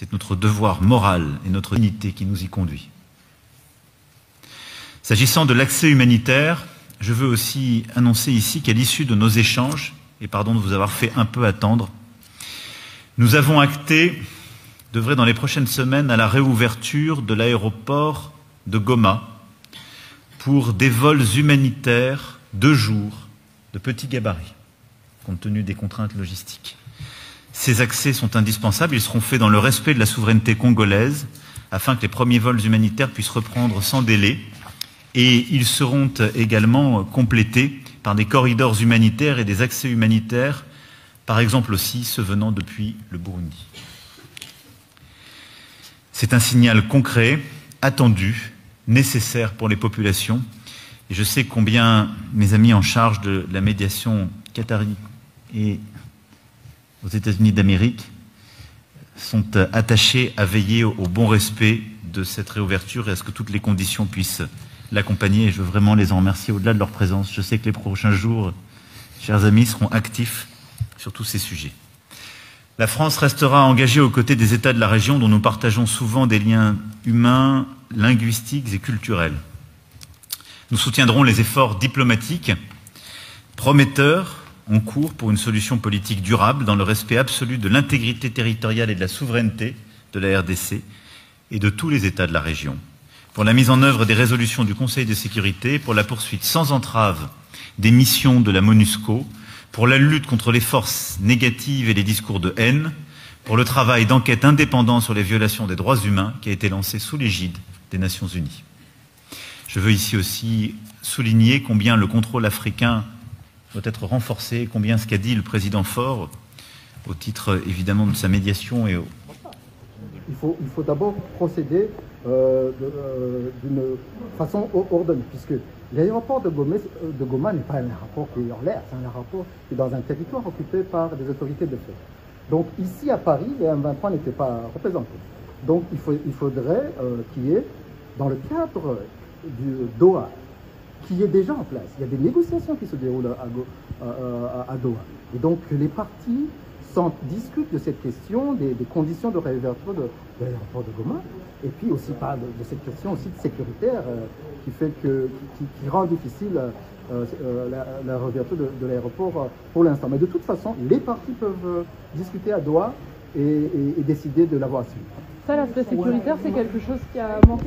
C'est notre devoir moral et notre dignité qui nous y conduit. S'agissant de l'accès humanitaire, je veux aussi annoncer ici qu'à l'issue de nos échanges, et pardon de vous avoir fait un peu attendre, nous avons acté d'œuvrer dans les prochaines semaines à la réouverture de l'aéroport de Goma pour des vols humanitaires de jour de petit gabarit, compte tenu des contraintes logistiques. Ces accès sont indispensables, ils seront faits dans le respect de la souveraineté congolaise afin que les premiers vols humanitaires puissent reprendre sans délai, et ils seront également complétés par des corridors humanitaires et des accès humanitaires, par exemple aussi ceux venant depuis le Burundi. C'est un signal concret, attendu, nécessaire pour les populations, et je sais combien mes amis en charge de la médiation qatari et aux États-Unis d'Amérique sont attachés à veiller au bon respect de cette réouverture et à ce que toutes les conditions puissent l'accompagner. Et je veux vraiment les en remercier au-delà de leur présence. Je sais que les prochains jours, chers amis, seront actifs sur tous ces sujets. La France restera engagée aux côtés des États de la région dont nous partageons souvent des liens humains, linguistiques et culturels. Nous soutiendrons les efforts diplomatiques prometteurs en cours pour une solution politique durable dans le respect absolu de l'intégrité territoriale et de la souveraineté de la RDC et de tous les États de la région, pour la mise en œuvre des résolutions du Conseil de sécurité, pour la poursuite sans entrave des missions de la MONUSCO, pour la lutte contre les forces négatives et les discours de haine, pour le travail d'enquête indépendant sur les violations des droits humains qui a été lancé sous l'égide des Nations Unies. Je veux ici aussi souligner combien le contrôle africain doit être renforcé, combien ce qu'a dit le président Faure, au titre évidemment de sa médiation et Il faut d'abord procéder d'une façon ordonnée, puisque l'aéroport de Goma n'est pas un aéroport qui est en l'air, c'est un aéroport qui est dans un territoire occupé par des autorités de fait. Donc ici à Paris, les M23 n'étaient pas représentés. Donc il faudrait qu'il y ait, dans le cadre du Doha, qui est déjà en place. Il y a des négociations qui se déroulent à Doha. Et donc les partis discutent de cette question, des conditions de réouverture de l'aéroport de Goma, et puis aussi pas de cette question aussi sécuritaire qui rend difficile la réouverture de l'aéroport pour l'instant. Mais de toute façon, les partis peuvent discuter à Doha et décider de l'avoir suivi. Ça, l'aspect sécuritaire, c'est quelque chose qui a manqué.